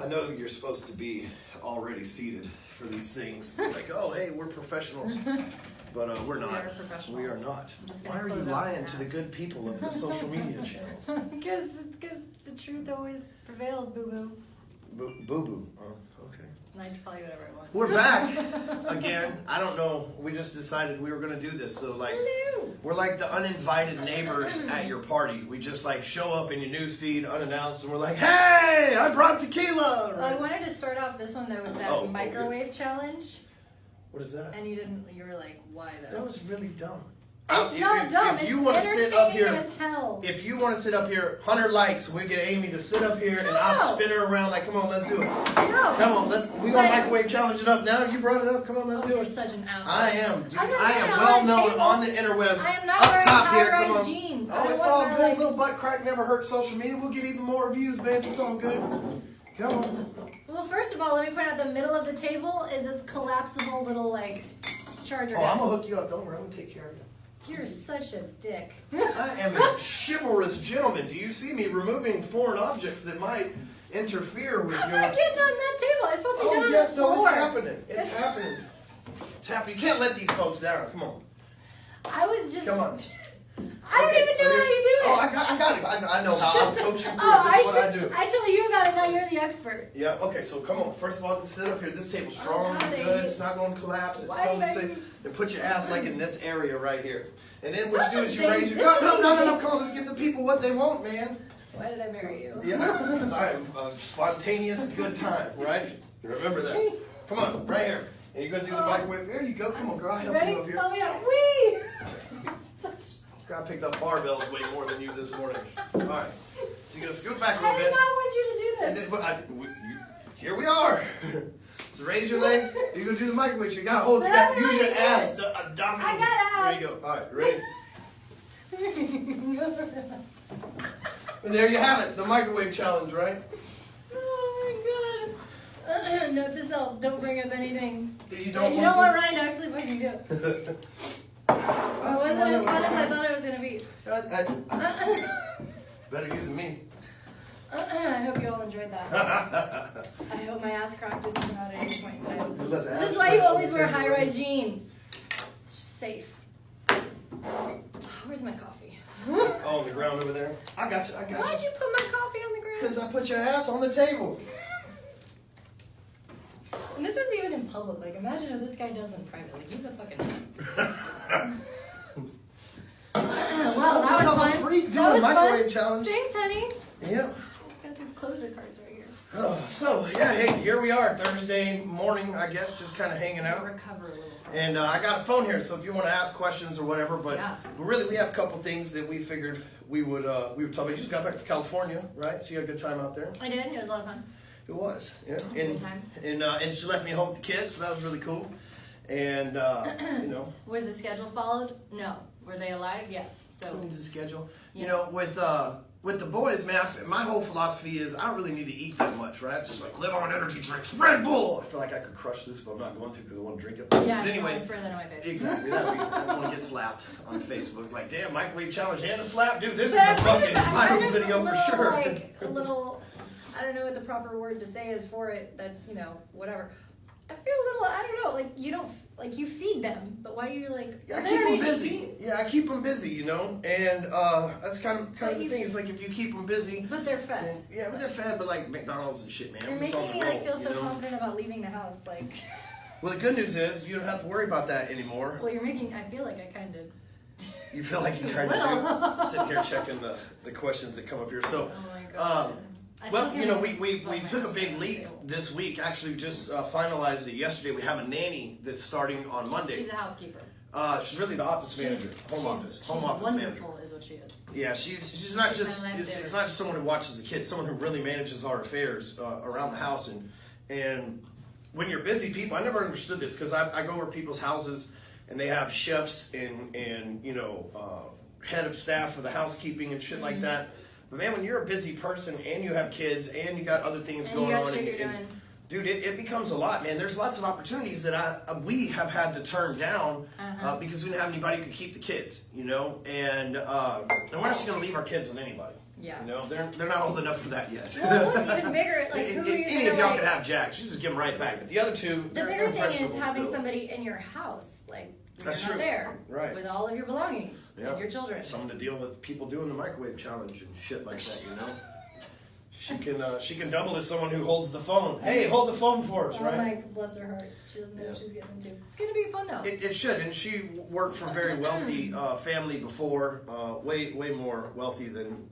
I know you're supposed to be already seated for these things. Like, oh, hey, we're professionals. But we're not. We are professionals. We are not. Why are you lying to the good people of the social media channels? Because the truth always prevails, boo-boo. Boo-boo. Oh, okay. And I can call you whatever I want. We're back again. I don't know. We just decided we were going to do this. So, like, hello. We're like the uninvited neighbors at your party. We just, like, show up in your newsfeed unannounced, and we're like, hey, I brought tequila. Well, I wanted to start off this one, though, with that microwave challenge. What is that? And you were like, why, though? That was really dumb. It's not dumb. If you want to sit up here, as hell. If you want to sit up here, 100 likes, we get Amy to sit up here and I'll spin her around. Like, come on, let's do it. No. Come on, we gonna microwave challenge it up now. You brought it up. Come on, let's do it. You're such an asshole. I am. Dude, I am well known on the interwebs. I am not up wearing top here. Come high-rise on. jeans. Oh, it's all good. Little butt crack never hurts social media. We'll get even more views, babe. It's all good. Come on. Well, first of all, let me point out the middle of the table is this collapsible little like charger. Oh, I'm gonna hook you up. Don't worry, I'm gonna take care of you. You're such a dick. I am a chivalrous gentleman. Do you see me removing foreign objects that might interfere with I'm your... not getting on that table. It's supposed to be done on yes, the floor. no, it's happening. It's happening. It's happening. You can't let these folks down. Come on. I was just... Come on. I don't even know how you do it. Oh, I got it. I know how. I'll coach you through it. This is what I do. I tell you about it, now you're the expert. Yeah, okay, so come on. First of all, just sit up here. This table's strong and good. It's not going to collapse. It's so safe. And put your ass like in this area right here. And then what you do is you raise your... No. Come on, let's give the people what they want, man. Why did I marry you? Yeah, because I am a spontaneous good time, right? Remember that. Come on, right here. And you're going to do the microwave. There you go. Come on, girl. I'll help you up here. Help me out. Whee! I picked up barbells way more than you this morning. All right. So you're going to scoot back a little bit. I did not want you to do this. And then, here we are. So raise your legs. You're going to do the microwave. You got to hold. You got to use your abs to abdominal. I got abs. There you go. All right. Ready? And there you have it. The microwave challenge, right? Oh my god. Note to self, don't bring up anything that you don't want Ryan to actually fucking do. It wasn't as fun as I thought it was going to be. Better you than me. I hope you all enjoyed that. I hope my ass crack didn't come out at any point in time. This is why you always wear high-rise jeans. It's just safe. Where's my coffee? Oh, on the ground over there? I got you. Why'd you put my coffee on the ground? Because I put your ass on the table. And this is even in public. Like, imagine if this guy does in private. Like, he's a fucking... Well, that was fun. Freak that was microwave fun. challenge. Thanks, honey. Yep. It's got these closer cards right here. So, yeah, hey, here we are. Thursday morning, I guess, just kind of hanging out. Recover a little. And I got a phone here, so if you want to ask questions or whatever, but really we have a couple things that we figured we would talk about. You just got back from California, right? So you had a good time out there? I did. It was a lot of fun. It was, yeah. It was a good time. And she left me home with the kids, so that was really cool. And, you know. Was the schedule followed? No. Were they alive? Yes. So who needs a schedule? Yeah. You know, with the boys, man, my whole philosophy is I don't really need to eat that much, right? Just like live on energy drinks, Red Bull. I feel like I could crush this, but I'm not going to because I want to drink it. Yeah, but anyway, spray that on my face. Exactly. I don't want to get slapped on Facebook. It's like, damn, microwave challenge and a slap, dude. This is a fucking viral video for sure. Like a little, I don't know what the proper word to say is for it. That's whatever. I feel a little, I don't know, like you don't, like you feed them, but why are you like? Yeah, I keep them busy. Yeah, I keep them busy, you know, and that's kind of the thing. It's like if you keep them busy, but they're fed. Yeah, but they're fed, but like McDonald's and shit, man. You're making me like feel so confident about leaving the house, like. Well, the good news is you don't have to worry about that anymore. Well, I feel like I kind of. You feel like you kind of do. Sitting here checking the questions that come up here. So, oh my God. Well, you know, we took a big leap this week. Actually, just finalized it yesterday. We have a nanny that's starting on Monday. She's a housekeeper. She's really the office manager, home office manager. Wonderful is what she is. Yeah, she's not just it's not just someone who watches the kids. Someone who really manages our affairs around the house. And when you're busy, people, I never understood this because I go over people's houses and they have chefs and you know head of staff for the housekeeping and shit like that. But man, when you're a busy person and you have kids and you got other things going on, dude, it becomes a lot, man. There's lots of opportunities that we have had to turn down because we didn't have anybody who could keep the kids, you know. And we're not just gonna leave our kids with anybody, Yeah. You know, they're not old enough for that yet. Well, plus even bigger, like who are you any gonna, of y'all like, could have Jacks. You just give them right back. But the other two, the they're bigger thing is impressionable having still. somebody in your house, like That's you're not true. there, Right. with all of your belongings Yeah. and your children. Someone to deal with people doing the microwave challenge and shit like that. You know. She can double as someone who holds the phone. Hey, hold the phone for us, Oh right? my, bless her heart. She doesn't know what she's getting into. It's gonna be fun though. It should, and she worked for a very wealthy family before, way more wealthy than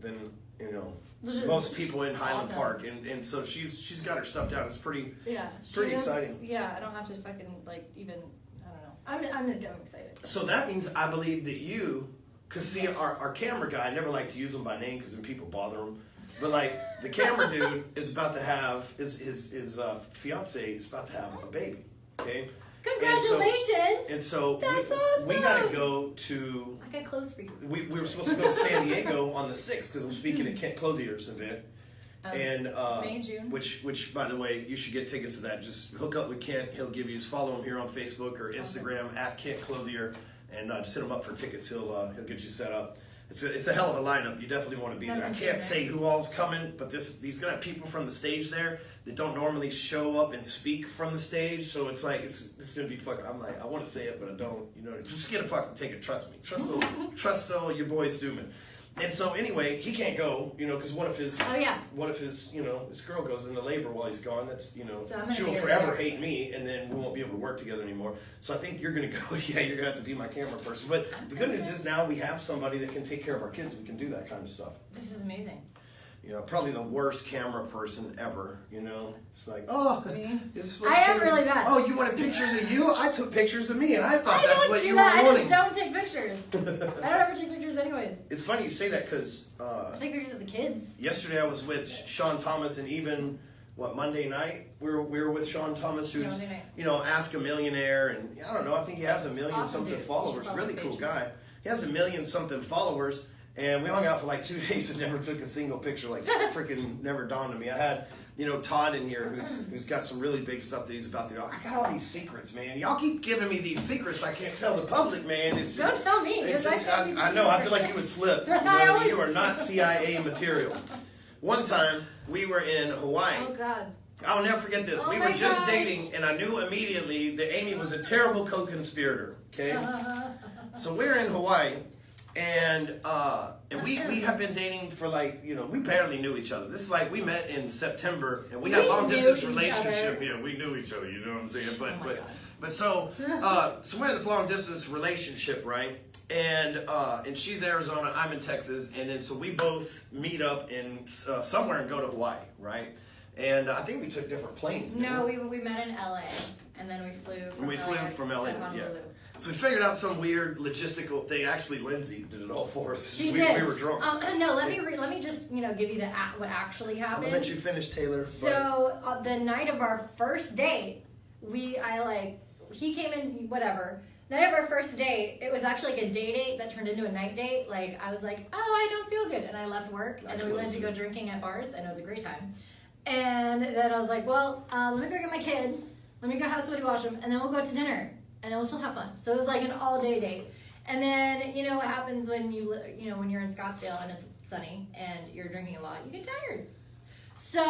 you know most people in Highland awesome. Park, and so she's got her stuff down. It's pretty She pretty is- exciting. Yeah, I don't have to fucking like even. I don't know. I'm excited. So that means I believe that you, cause see our camera guy, I never like to use him by name because then people bother him. But like the camera dude is about to have his fiance is about to have a baby. Okay. Congratulations! And so That's awesome. we gotta go to. I got clothes for you. We were supposed to go to San Diego on the 6th because I'm speaking at Kent Clothier's event. And May, June. which by the way, you should get tickets to that. Just hook up with Kent. He'll give you. Follow him here on Facebook or Instagram at Kent Clothier, and just hit him up for tickets. He'll get you set up. It's a hell of a lineup. You definitely want to be there. I can't say who all's coming, but he's gonna have people from the stage there that don't normally show up and speak from the stage. So it's like it's gonna be fucking. I'm like I want to say it, but I don't. You know, just get a fucking ticket. Trust me. Trust your boy Stewman. And so anyway, he can't go, you know, because what if his you know, his girl goes into labor while he's gone? That's, you know, So she'll forever hate me, and then we won't be able to work together anymore. So I think you're gonna go. Yeah, you're gonna have to be my camera person. But the good news is now we have somebody that can take care of our kids. We can do that kind of stuff. This is amazing. You know, probably the worst camera person ever. You know, it's like, oh, I am really bad. Oh, you wanted pictures of you? I took pictures of me, and I thought that's what you were I wanting. just don't take pictures. I don't ever take pictures anyways. It's funny you say that because I take pictures of the kids. yesterday I was with Sean Thomas, and even Monday night we were with Sean Thomas, who's you know Ask a Millionaire, and I don't know, I think he has 1 million Awesome something dude. followers. Really cool guy. He has 1 million something followers. And we hung out for like 2 days and never took a single picture. Like freaking never dawned on me. I had, you know, Todd in here who's got some really big stuff that he's about to go. I got all these secrets, man. Y'all keep giving me these secrets I can't tell the public, man. It's just, Don't tell me. It's just, I know. I feel like you would slip. You, know, you are not CIA material. One time we were in Hawaii. Oh God. I'll never forget this. We were just dating, and I knew immediately that Amy was a terrible co-conspirator. Okay, so we're in Hawaii. And we have been dating for like, you know, we barely knew each other. This is like we met in September and we had a long distance relationship. Yeah, we knew each other, you know what I'm saying? But so we're in this long distance relationship, right? And she's in Arizona, I'm in Texas, and then so we both meet up in somewhere and go to Hawaii, right? And I think we took different planes. No, we met in LA and then we flew from LA to Honolulu. Yeah. So we figured out some weird logistical thing. Actually, Lindsay did it all for us. We were drunk. No, let me just give you what actually happened. I'll let you finish, Taylor. So the night of our first date, he came in whatever. Night of our first date, it was actually like a day date that turned into a night date. Like I was like, oh, I don't feel good, and I left work, and then we went to go drinking at bars, and it was a great time. And then I was like, well, let me go get my kid. Let me go have somebody watch him, and then we'll go to dinner. And then we'll still have fun. So it was like an all-day date. And then, you know what happens when when you're in Scottsdale and it's sunny and you're drinking a lot, you get tired. So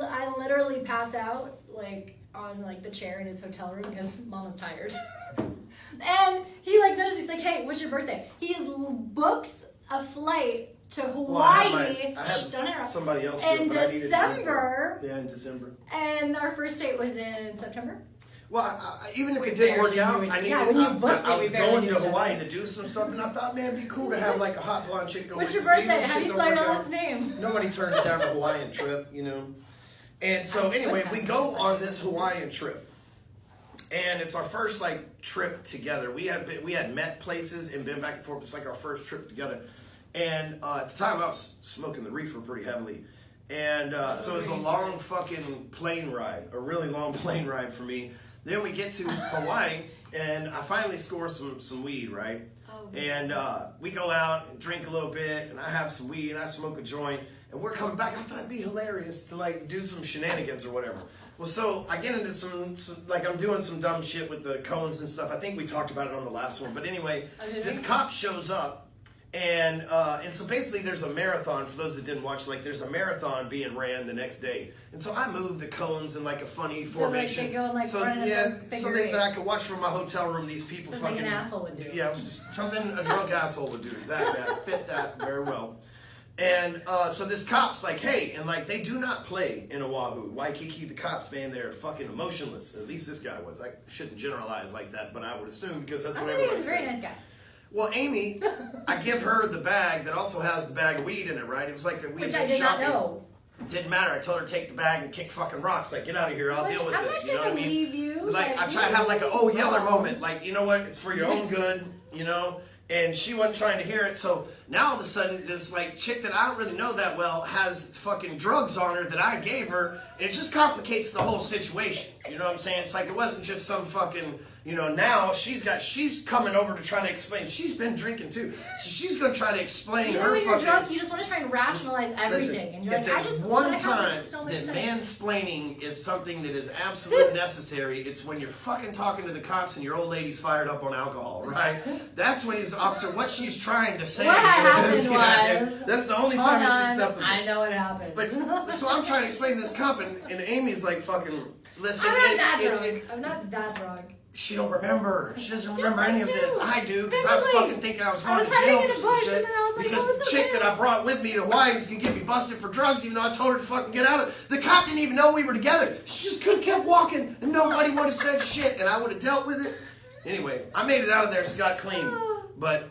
I literally pass out on the chair in his hotel room because Mama's tired. And he notices, he's like, hey, what's your birthday? He books a flight to Hawaii. I had somebody else do it, in December. Yeah, in December. And our first date was in September. Well, even if it didn't work out, I was going to Hawaii to do some stuff, and I thought, man, it'd be cool to have a hot blonde chick go. What's your birthday? How do you spell your last name? Nobody turns down a Hawaiian trip, you know. And so anyway, we go on this Hawaiian trip, and it's our first trip together. We had met places and been back and forth. It's like our first trip together, and at the time I was smoking the reefer pretty heavily. And so it was a long fucking plane ride, a really long plane ride for me. Then we get to Hawaii, and I finally score some weed, right? And we go out and drink a little bit, and I have some weed, and I smoke a joint, and we're coming back. I thought it'd be hilarious to do some shenanigans or whatever. Well, so I get into some I'm doing some dumb shit with the cones and stuff. I think we talked about it on the last one. But anyway, this cop shows up, And so basically there's a marathon, for those that didn't watch, like there's a marathon being ran the next day. And so I moved the cones in like a funny formation. Like they go and like so run in a so that I could watch from my hotel room these people something fucking... an asshole would do. Yeah, it was just something a drunk asshole would do, exactly. I fit that very well. And so this cop's like, hey, and like they do not play in Oahu. Waikiki, the cops, man, they're fucking emotionless. At least this guy was. I shouldn't generalize like that, but I would assume because that's what everyone says. He was a very nice guy. Well, Amy, I give her the bag that also has the bag of weed in it, right? It was like a weed Which I did shopping. not know. Didn't matter. I told her to take the bag and kick fucking rocks. Like, get out of here. I'll deal with I'm this. not You know what I mean? leave you. Like, I try to have like a oh yeller moment. Like, you know what? It's for your own good. You know. And she wasn't trying to hear it. So now all of a sudden, this like chick that I don't really know that well has fucking drugs on her that I gave her, and it just complicates the whole situation. You know what I'm saying? It's like it wasn't just some fucking. You know, now she's coming over to try to explain. She's been drinking too. So she's going to try to explain her when you're fucking... drunk, you just want to try and rationalize everything. Listen, and you're if like, there's I just one want to time have so much that sense. mansplaining is something that is absolutely necessary, it's when you're fucking talking to the cops and your old lady's fired up on alcohol, right? That's when he's officer, what she's trying to say. What happened is, was... that's the only time Hold it's on, acceptable. I know what happened. But so I'm trying to explain this cop, and Amy's like fucking, listen, I'm not that drunk. She don't remember. She doesn't remember any of this. I do, because I was Vividly. fucking thinking I was going to having jail an for some abortion, shit. and I was like, Because oh, the it's chick okay. that I brought with me to Hawaii was going to get me busted for drugs, even though I told her to fucking get out of it. The cop didn't even know we were together. She just could have kept walking, and nobody would have said shit, and I would have dealt with it. Anyway, I made it out of there scot clean. But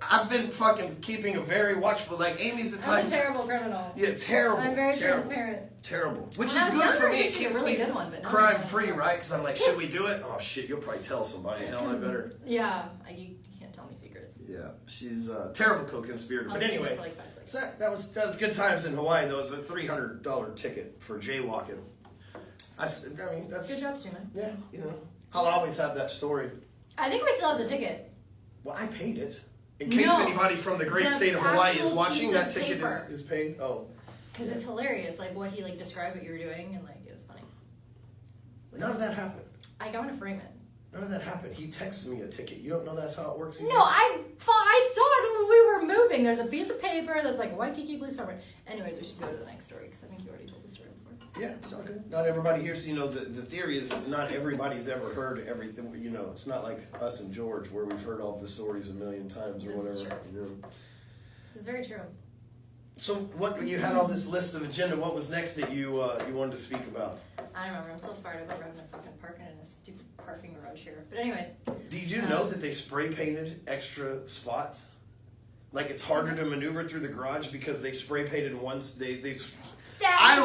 I've been fucking keeping a very watchful, like Amy's the type. I'm a terrible criminal. Yeah, terrible. I'm very terrible. transparent. Terrible. Which When I is was good for younger, me. I It used to be a keeps really me good one, but not crime anymore. free, right? Because I'm like, should we do it? Oh shit, you'll probably tell somebody. Hell, I better. Yeah, you can't tell me secrets. Yeah, she's a terrible co-conspirator. But I'll be anyway, here for like 5 seconds. so that was good times in Hawaii. Though it was a $300 ticket for jaywalking. I mean, that's Good job, Stewman. yeah. You know, I'll always have that story. I think we still have the ticket. Well, I paid it. In case No, anybody from the great the state of Hawaii is actual watching, piece that of ticket paper. is paid. Oh. Because it's hilarious, like what he like described what you were doing, and like it was funny. None of that happened. I want to frame it. None of that happened. He texted me a ticket. You don't know that's how it works? No, I saw it when we were moving. There's a piece of paper that's like Waikiki Police Department. Anyways, we should go to the next story because I think you already told the story before. Yeah, it's all good. Not everybody here, so you know, the theory is not everybody's ever heard everything. You know, it's not like us and George where we've heard all the stories a million times or This is whatever. true. You know. This is very true. So, when you had all this list of agenda, what was next that you wanted to speak about? I don't remember. I'm still fired up over having to fucking park in a stupid parking garage here. But anyways. Did you know that they spray painted extra spots? Like it's harder to maneuver through the garage because they spray painted once. They. I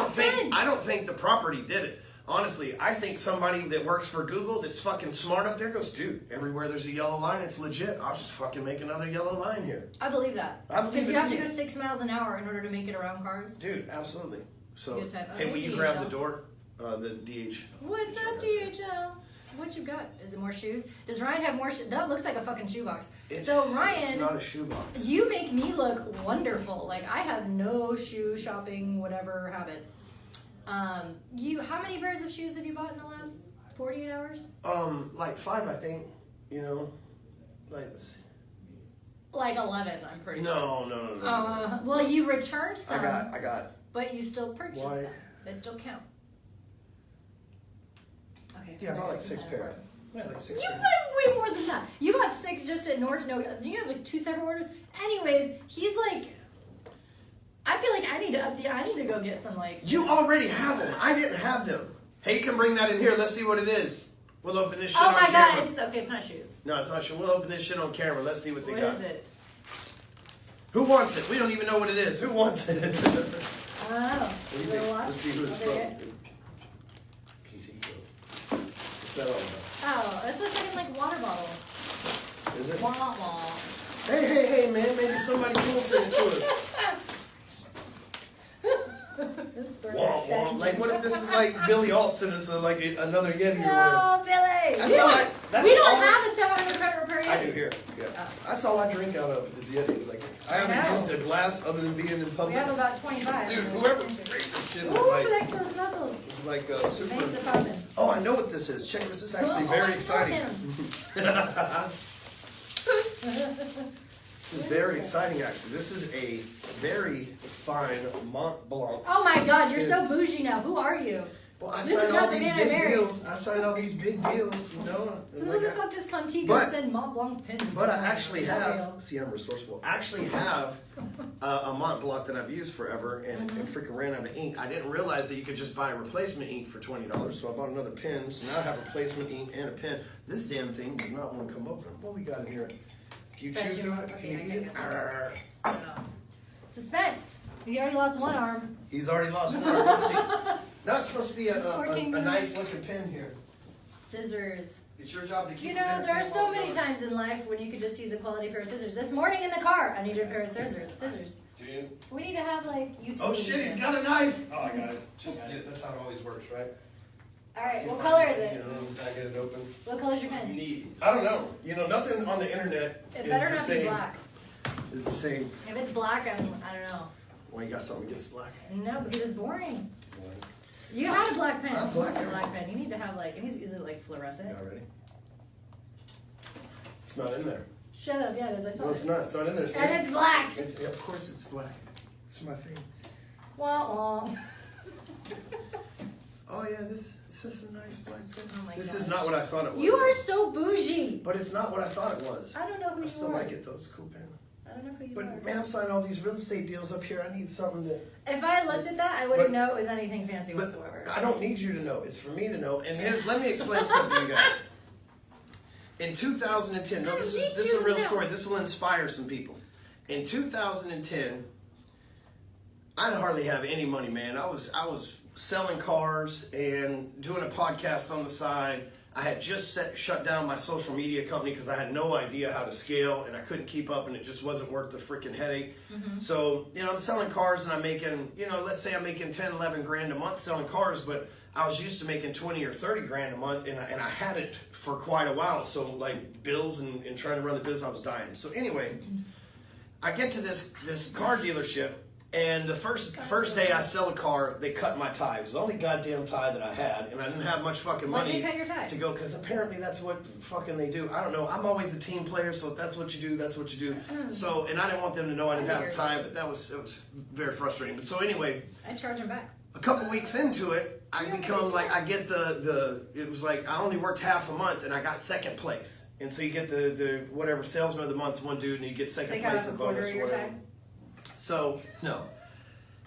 don't think the property did it. Honestly, I think somebody that works for Google that's fucking smart up there goes, dude, everywhere there's a yellow line, it's legit. I'll just fucking make another yellow line here. I believe that. I believe Because it you have too. to go 6 miles an hour in order to make it around cars. Dude, absolutely. So, Good time. hey, Okay, will you DHL. grab the door? The DH. What's up, DHL? What you got? Is it more shoes? Does Ryan have more shoes? That looks like a fucking shoebox. So It's Ryan, not a shoebox. you make me look wonderful. Like I have no shoe shopping, whatever habits. How many pairs of shoes have you bought in the last 48 hours? Like 5, I think. You know, like. Let's see. Like 11, I'm pretty sure. No. Well, you returned some. I got. But you still purchased Why? them. They still count. Okay. Yeah, I bought like 6 pairs. Yeah, like 6 You pairs. bought way more than that. You bought 6 just at Norge. No, do you have like 2 separate orders? Anyways, he's like, I feel like I need to go get some like. You already have them. I didn't have them. Hey, you can bring that in here. Let's see what it is. We'll open this shit Oh on my camera. god! It's not shoes. No, it's not sure. We'll open this shit on camera. Let's see what they What got. is it? Who wants it? We don't even know what it is. Who wants it? I don't know. What do you think? Let's see who it's from. PC code. What's that all about? Oh, it's a fucking like water bottle. Is it? Wah wah. Hey, man. Maybe somebody cool sent it to us. Wah, wah. Like, what if this is like Billy Alt and it's like another Yeti or whatever? No, Billy. That's all I. That's We don't all have a 700 credit repair yet. I do here. Yeah. Oh. That's all I drink out of is Yeti. Like I haven't know. used a glass other than being in We public. have about 25. Dude, whoever made this shit is Ooh, like, flex those muscles. is like super. Veins are popping. Oh, I know what this is. Check this. Is actually Oh, very I exciting. know him. This is very exciting, actually. This is a very fine Mont Blanc. Oh my God, you're so bougie now. Who are you? Well, I This is signed not all the these man I big married. deals. I signed all these big deals, you know. So Like who the fuck does Contigo but- send Mont Blanc pins? But I for? actually Is that have, real? see, I'm resourceful. I actually have a Mont Blanc that I've used forever and freaking ran out of ink. I didn't realize that you could just buy a replacement ink for $20, so I bought another pen. So now I have replacement ink and a pen. This damn thing does not want to come open. What we got in here? Can you chew Bet you through won't. it? Okay, Can you I eat can't it? get Arr. I don't know. Suspense. You already lost one arm. He's already lost one. Let's see. Now it's supposed to be It's working a now. nice looking pen here. Scissors. It's your job to keep You it know, there there are so so long. many times in life when you could just use a quality pair of scissors. This morning in the car, I needed a pair of scissors. Dude. We need to have like utility. Oh shit, he's here. got a knife! Oh, I got it. Just get it. That's how it always works, right? All right, You what find color is it? You know, I get it open. What color is your You pen? need. I don't know. You know, nothing on the internet It is better the not be same. black. Is the same. If it's black, I don't know. Well, you got something against black. No, because it's boring. You had a black pen. I'm black. You have a black pen. You need to have like, is it like fluorescent? Yeah, ready? It's not in there. Shut up, yeah, it is. I saw No, it. it's not. It's not in there. See? And it's black. It's, yeah, of course it's black. It's my thing. Wah wah. Oh yeah, this is a nice black pen. Oh my This gosh. is not what I thought it was. You are so bougie. But it's not what I thought it was. I don't know who I you still are. like it though. It's a cool pen. I don't know who you But are. man, I'm signing all these real estate deals up here. I need something that. If I looked at that, I wouldn't But- know it was anything fancy But whatsoever. I don't need you to know. It's for me to know. And here's, let me explain something to you guys. In 2010, no, this is a real story. This will inspire some people. In 2010, I didn't hardly have any money, man. I was selling cars and doing a podcast on the side. I had just shut down my social media company because I had no idea how to scale and I couldn't keep up and it just wasn't worth the freaking headache. So, you know, I'm selling cars and I'm making, you know, let's say I'm making 10, 11 grand a month selling cars, but I was used to making 20 or 30 grand a month and I had it for quite a while. So like bills and trying to run the business, I was dying. So anyway, I get to this car dealership. And the first day I sell a car, they cut my tie. It was the only goddamn tie that I had, and I didn't have much fucking Why'd money they cut your tie? to go. Because apparently that's what fucking they do. I don't know. I'm always a team player, so if that's what you do, that's what you do. So, and I didn't want them to know I didn't have a tie, but it was very frustrating. But so anyway, I'd charge him back. a couple weeks into it, I become like, I get it was like I only worked half a month, and I got second place. And so you get the whatever salesman of the month's one dude, and you get second They cut place off in a quarter bonus of or your whatever. time? So, no.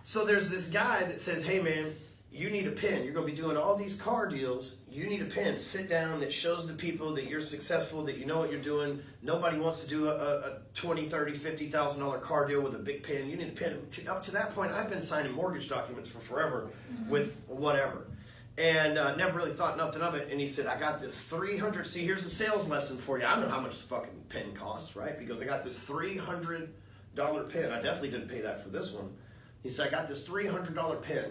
So there's this guy that says, hey man, you need a pen. You're going to be doing all these car deals. You need a pen. Sit down that shows the people that you're successful, that you know what you're doing. Nobody wants to do a $20,000, $30,000, $50,000 car deal with a big pen. You need a pen. Up to that point, I've been signing mortgage documents for forever with whatever. And never really thought nothing of it. And he said, I got this 300. See, here's a sales lesson for you. I know how much the fucking pen costs, right? Because I got this $300 pen. I definitely didn't pay that for this one. He said, I got this $300 pen,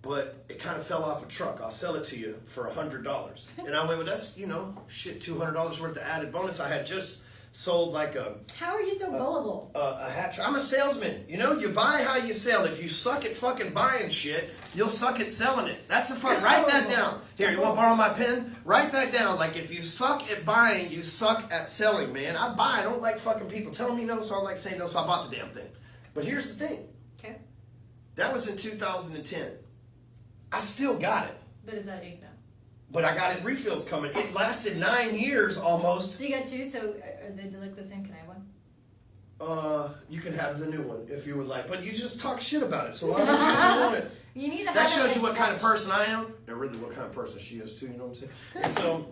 but it kind of fell off a truck. I'll sell it to you for $100. And I went, well, that's, you know, shit, $200 worth of added bonus. I had just sold like How are you so gullible? a hat trick. I'm a salesman. You know, you buy how you sell. If you suck at fucking buying shit, you'll suck at selling it. That's the fun. Write that down. Here, you want to borrow my pen? Write that down. Like, if you suck at buying, you suck at selling, man. I buy. I don't like fucking people telling me no, so I like saying no, so I bought the damn thing. But here's the thing. Okay. That was in 2010. I still got it. But is that ink now? But I got it refills coming. It lasted 9 years almost. So you got two, so they look the same. Can I have one? You can have the new one if you would like. But you just talk shit about it, so why would you want it? You need to That have shows it you what like kind of person I am, and really what kind of person she is too, you know what I'm saying? And so,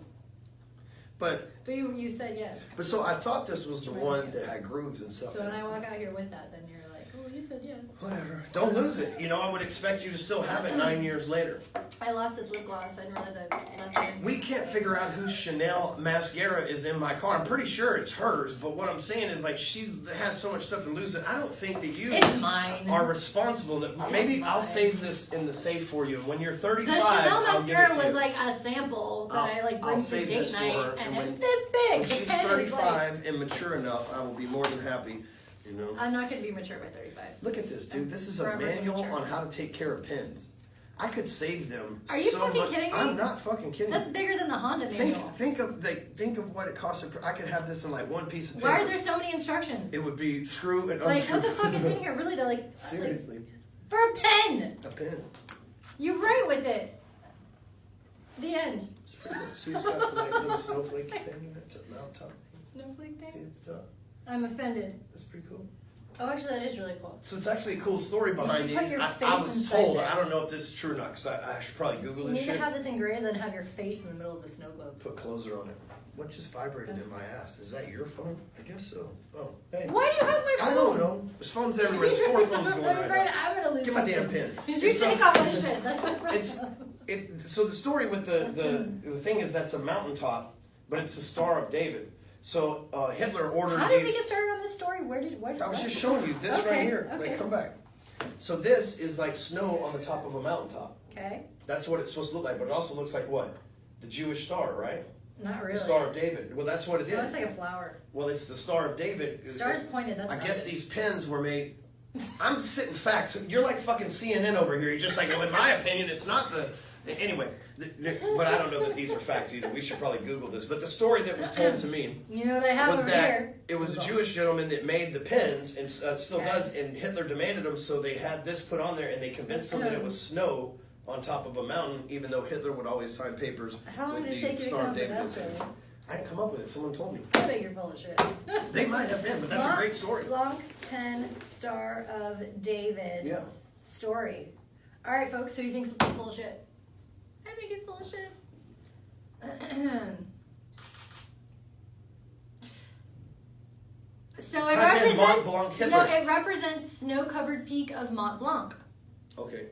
but you said yes. so I thought this was the one that had grooves and stuff. So when I walk out here with that, then you're like, oh, you said yes. Whatever. Don't lose it. You know, I would expect you to still have it 9 years later. I lost this lip gloss. I didn't realize I left it in. We can't figure out whose Chanel mascara is in my car. I'm pretty sure it's hers, but what I'm saying is, like, she has so much stuff to lose that I don't think that you It's mine. are responsible. That maybe I'll save this in the safe for you. When you're 35, The Chanel I'll give it mascara to was you. like a sample that I like I'll bring to save date this for night, her, and and it's this big. When The she's pen is 35 and mature enough, I will be more than happy. You know. I'm not going to be mature by 35. Look at this, dude. This is a Forever manual immature. on how to take care of pens. I could save them. Are you so fucking much. kidding me? I'm not fucking kidding. That's bigger than the Honda manual. Think of what it costs. I could have this in like one piece of paper. Why are there so many instructions? It would be screw and Like, unscrew. what the fuck is in here? Really, though, like Seriously. like, for a pen. A pen. You write with it. The end. It's pretty cool. See, it's got the like, little snowflake thing. It's a mountaintop. Snowflake See thing. at the top. I'm offended. That's pretty cool. Oh, actually, that is really cool. So it's actually a cool story behind should put these. your I face was inside told. there. I don't know if this is true or not because I should probably Google You this need shit. to have this engraved and have your face in the middle of the snow globe. Put closer on it. What just vibrated in my ass? Is that your phone? I guess so. Oh, hey. Why do you have my phone? I don't know. There's phones everywhere. There's 4 phones going I'm afraid right now. I'm gonna lose Get my damn something. pen. Did you And so- take off my shit? That's my problem. So the story with the thing is that's a mountaintop, but it's the Star of David. So Hitler ordered How did we these. get started on this story? Where did I was just showing you this Okay, right here. okay. Wait, come back. So this is like snow on the top of a mountaintop. Okay. That's what it's supposed to look like, but it also looks like what? The Jewish star, right? Not really. The Star of David. Well, that's what it It looks is. like a flower. Well, it's the Star of David. Star's pointed. That's I not guess it. these pens were made. I'm sitting facts. You're like fucking CNN over here. You're just like, well, in my opinion, it's not the. Anyway, but I don't know that these are facts either. We should probably Google this. But the story that was told to me You know what I have was over that here? it was a Jewish gentleman that made the pens and still Okay. does, and Hitler demanded them, so they had this put on there, and they convinced them that it was snow on top of a mountain, even though Hitler would always sign papers How long with did it the take you to Star come of up with David. that story? I didn't come up with it. Someone told me. I bet you're full of shit. They might have been, but that's a great story. Long pen Star of David Yeah. story. All right, folks. Who do you think's full of shit? I think he's full of shit. So it Type in Mont represents Blanc Hitler. no, it represents snow-covered peak of Mont Blanc. Okay.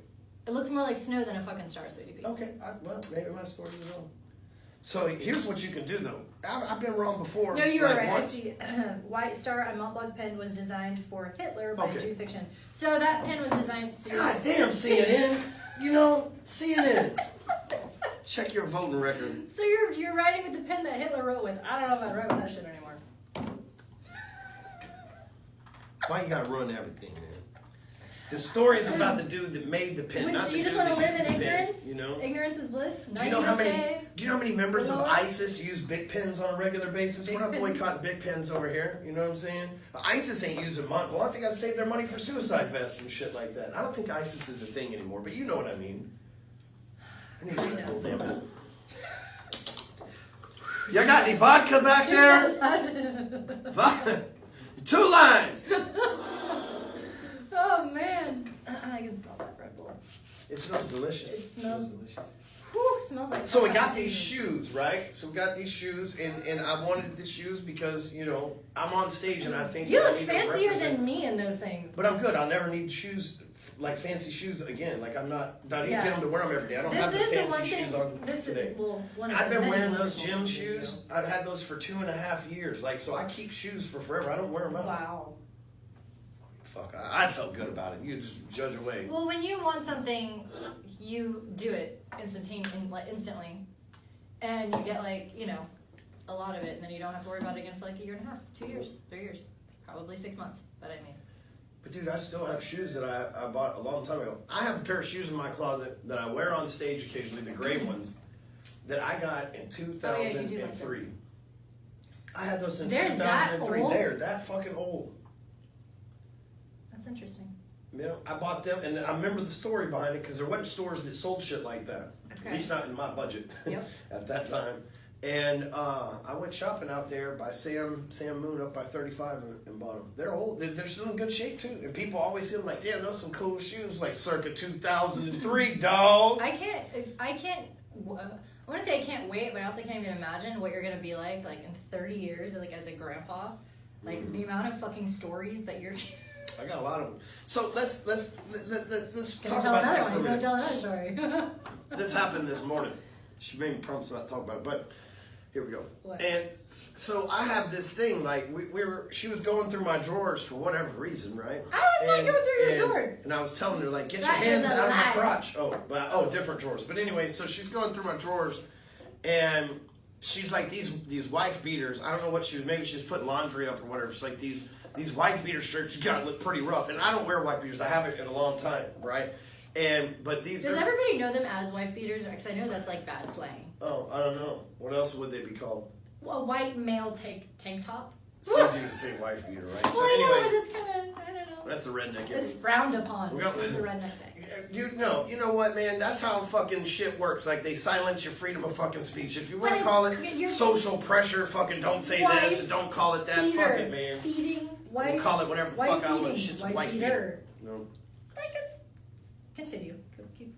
It looks more like snow than a fucking star, sweetie pea. Okay. Well, maybe my story was wrong. So here's what you can do, though. I've been wrong before. No, you were like right. I once. see. White Star on Mont Blanc pen was designed for Hitler by Okay. Jew fiction. So that pen was designed. So you're God right. damn, CNN. You know, CNN. Check your voting record. So you're writing with the pen that Hitler wrote with. I don't know if I'd write with that shit anymore. Why you gotta ruin everything, man? The story is about the dude that made the pen, Wait, not so the you just dude want to that live used in the pen, ignorance? you know? Ignorance is bliss. Do you know how many? Naivete. Do you know how many members of Lord. ISIS use big pens on a regular basis? Big We're not pen. boycotting big pens over here. You know what I'm saying? ISIS ain't using Mont Blanc. They gotta save their money for suicide vests and shit like that. I don't think ISIS is a thing anymore, but you know what I mean. I need to I get know. a damn it. You got any vodka back there? Vodka. 2 limes. Oh man, I can smell that Red Bull. It smells delicious. It smells- delicious. Whew, smells like. So we got these shoes, right? So we got these shoes, and I wanted the shoes because, you know, I'm on stage and I think You that I look need to fancier represent- than me in those things. But I'm good. I'll never need shoes, like fancy shoes again. Like I need to Yeah. get them to wear them every day. I don't This have the is the fancy one shoes thing. on This today. is well, one of I've the been many wearing those wonderful gym things, shoes. I've had those for 2.5 years. Like, so I keep shoes for forever. I don't wear them out. Wow. Fuck, I felt good about it. You just judge away. Well, when you want something, you do it instantly, and you get like a lot of it, and then you don't have to worry about it again for like 1.5 years, 2 years, 3 years, probably 6 months. But I mean, But dude, I still have shoes that I bought a long time ago. I have a pair of shoes in my closet that I wear on stage occasionally, the gray ones, that I got in 2003. this. I had those since They're that 2003. old? They're that fucking old. That's interesting. Yeah, I bought them, and I remember the story behind it because there wasn't stores that sold shit like that. Okay. At least not in my budget Yep. at that time. And I went shopping out there by Sam Moon up by 35 and bought them. They're old. They're still in good shape too. And people always see them like, damn, those some cool shoes, like circa 2003, dog. I can't. I want to say I can't wait, but I also can't even imagine what you're gonna be like in 30 years, like as a grandpa. Like the amount of fucking stories that you're. I got a lot of them. So let's Can talk tell about another this one. for a He's gonna minute. tell another story. This happened this morning. She made me promise not to talk about it, but here we go. What? And so I have this thing, like she was going through my drawers for whatever reason, right? I was not going through your drawers. And I was telling her, like, get That your is hands a out of my lie. crotch. Oh, different drawers. But anyway, so she's going through my drawers, and she's like, these wife beaters. I don't know what she was. Maybe she's putting laundry up or whatever. It's like these wife beater shirts. You gotta look pretty rough. And I don't wear wife beaters. I haven't in a long time, right? But these. Does everybody know them as wife beaters? Because I know that's like bad slang. Oh, I don't know. What else would they be called? A white male tank top. It's easier to say wife beater, right? Well, So I know, anyway, but it's kind of, I don't know. that's the redneck. It's frowned upon. We got- It's a redneck thing. Dude, no. You know what, man? That's how fucking shit works. Like, they silence your freedom of fucking speech. If you want But to call it's- it you're- social pressure, fucking don't say Wife this and don't call it that. Beater. Fuck it, man. Feeding, wife. We'll call it whatever the wife fuck I want. beating, Shit's wife wife beater. beater. No. Like it's... Continue. Keep.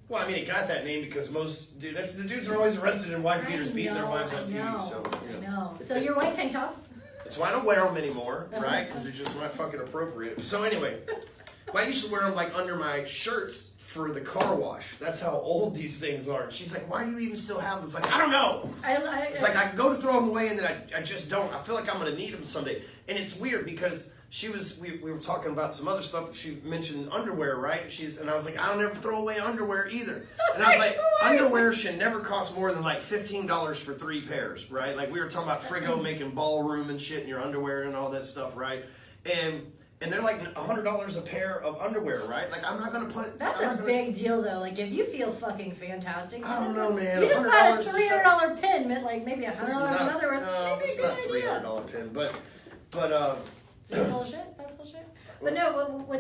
Well, I mean, it got that name because the dudes are always arrested in wife beaters beating their wives on TV. So, I know. So your white tank tops? That's why I don't wear them anymore, right? Because they're just not fucking appropriate. So anyway, I used to wear them like under my shirts for the car wash. That's how old these things are. And she's like, "Why do you even still have them?" It's like, I don't know. It's like I go to throw them away and then I just don't. I feel like I'm gonna need them someday. And it's weird because we were talking about some other stuff. She mentioned underwear, right? And I was like, I don't ever throw away underwear either. And I was like, underwear should never cost more than like $15 for 3 pairs, right? Like we were talking about Frigo making ballroom and shit in your underwear and all that stuff, right? And they're like $100 a pair of underwear, right? Like I'm not gonna put. That's a big deal, though. Like if you feel fucking fantastic, I don't know, man. You just bought a $300 pin, but like maybe $100 in underwear. No, Maybe it's a not good idea. $300 pin, but. That's bullshit. That's bullshit. But no, what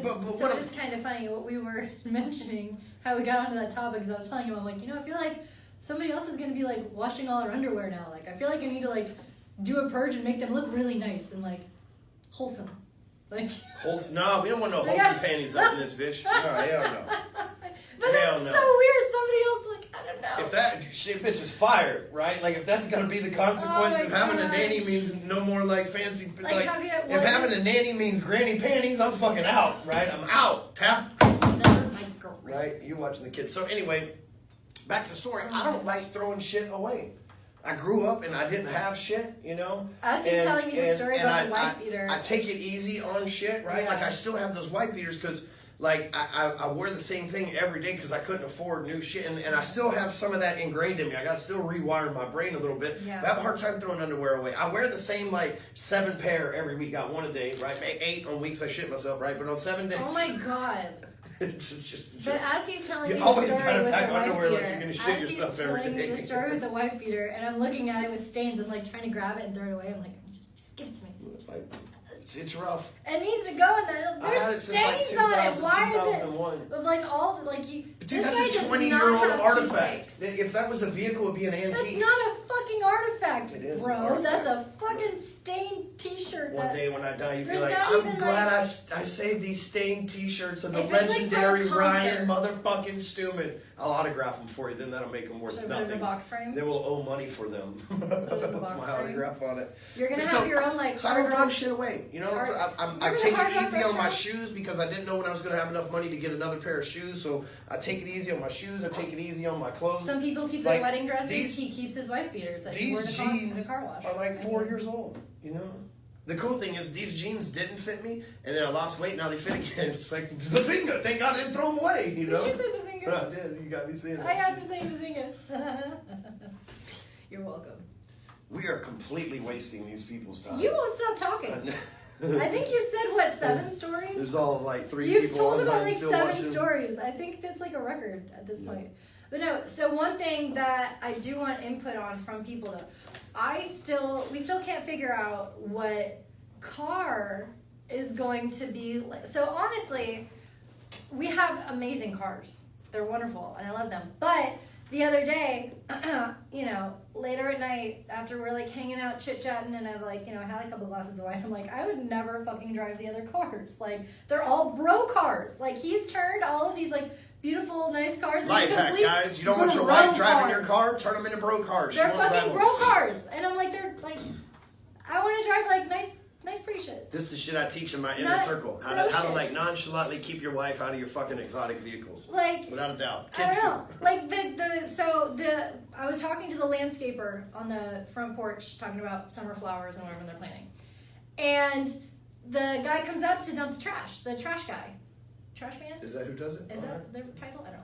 it's kind of funny what we were mentioning, how we got onto that topic, because I was telling him, I'm like, I feel like somebody else is going to be like washing all our underwear now. Like, I feel like I need to like do a purge and make them look really nice and like wholesome. Like no, we don't want no wholesome panties up in this bitch. No, hell no. But that's so weird. Somebody else, like, I don't know. If that shit bitch is fired, right? Like if that's gonna be the consequence of having a nanny means no more like fancy like if having a nanny means granny panties, I'm fucking out, right? I'm out. Tap. Right? You watching the kids. So anyway, back to the story. I don't like throwing shit away. I grew up and I didn't have shit, As he's telling me the story about the wife beater. I take it easy on shit, right? Yeah. Like I still have those wife beaters because like I wear the same thing every day because I couldn't afford new shit, and I still have some of that ingrained in me. I got to still rewire my brain a little bit. Yeah. But I have a hard time throwing underwear away. I wear the same like 7 pair every week. Got 1 a day, right? 8 on weeks I shit myself, right? But on 7 days. Oh my god. It's just, but as he's telling me you the always story gotta with pack the wife underwear beater, like you're gonna shit as yourself he's every telling me day. the story with the wife beater, and I'm looking at it with stains, I'm like trying to grab it and throw it away. I'm like, just give it to me. It's like it's rough. It needs to go in there. There's stains on it. Why is it? Of like all like you. Dude, this that's guy a does 20-year-old not have artifact. keepsakes. If that was a vehicle, it would be an That's antique. not a fucking artifact, It is an bro. artifact. That's a fucking stained T-shirt. One day when I die, you'd be There's like, not I'm even, glad like- I saved these stained T-shirts of the If it's, like, legendary from a Ryan concert. motherfucking Stewman. I'll autograph them for you. Then that'll make them worth Should I put it in nothing. a box frame? They will owe money for them. it in a With box my frame? autograph on it. You're gonna So- have your own like. So I don't hard throw rock- shit away. I Remember take the Hard it Rock easy on my restaurant? shoes because I didn't know when I was going to have enough money to get another pair of shoes. So I take it easy on my shoes. I take it easy on my clothes. Some people keep Like, their wedding dresses. these- He keeps his wife beaters. Like he These wore the jeans car wash. are like 4 years old. The cool thing is these jeans didn't fit me, and then I lost weight. Now they fit again. It's like bazinga! Thank God I didn't throw them away. Did you say bazinga? I did. You got me saying that. I got to say bazinga. You're welcome. We are completely wasting these people's time. You won't stop talking. I think you said what 7 stories? There's all like 3 You've people told online about like still 7 watching. stories. I think that's like a record at this point. But no, so one thing that I do want input on from people though, we still can't figure out what car is going to be like. So honestly, we have amazing cars. They're wonderful and I love them. But the other day, later at night after we're like hanging out chit-chatting and I've like, I had a couple glasses of wine, I'm like, I would never fucking drive the other cars. Like, they're all bro cars. Like, he's turned all of these like beautiful, nice cars into Life hack, complete guys. You don't want your bro wife driving your cars. car? Turn them into bro cars. They're She won't drive fucking them. bro cars. And I'm like, they're like, I want to drive like nice pretty shit. This is the shit I teach in my inner Not circle. How bro to shit. like nonchalantly keep your wife out of your fucking exotic vehicles. Like, Without a doubt. I Kids don't know. too. Like I was talking to the landscaper on the front porch talking about summer flowers and whatever they're planting. And the guy comes up to dump the trash. The trash guy. Trash man? Is that who does it? Is that their title? I don't know.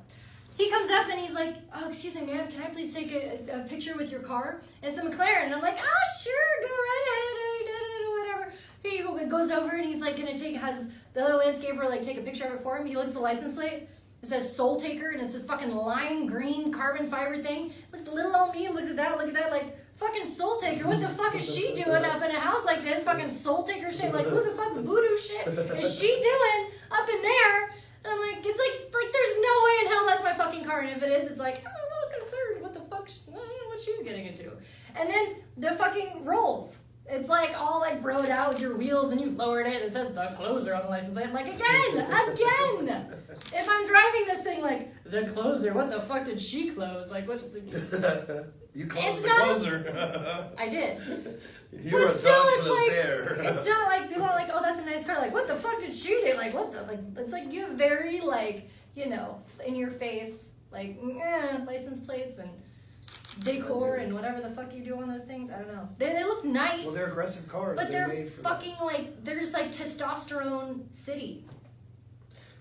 He comes up and he's like, oh, excuse me, ma'am, can I please take a picture with your car? And it's a McLaren. And I'm like, sure, go right ahead, whatever. He goes over and he's like has the other landscaper like take a picture of it for him. He looks at the license plate It says Soul Taker, and it's this fucking lime green carbon fiber thing. Looks little old me and looks at that, like, fucking Soul Taker. What the fuck is she doing up in a house like this? Fucking Soul Taker shit. Like, who the fuck voodoo shit is she doing up in there? And I'm like, it's like there's no way in hell that's my fucking car. And if it is, it's like, I'm a little concerned. What the fuck? I don't know what she's getting into. And then the fucking rolls. It's like all like broed out with your wheels, and you lowered it. It says the closer on the license plate. I'm like, again. If I'm driving this thing like the closer, what the fuck did she close? Like, what? You closed the closer. I did. You were a dog there. It's not like people are like, oh, that's a nice car. Like, what the fuck did she do? Like, what the like? It's like you have very like, you know, in your face like license plates and decor and whatever the fuck you do on those things. I don't know. They look nice. Well, they're aggressive cars. But they're made for fucking like they're just like testosterone city.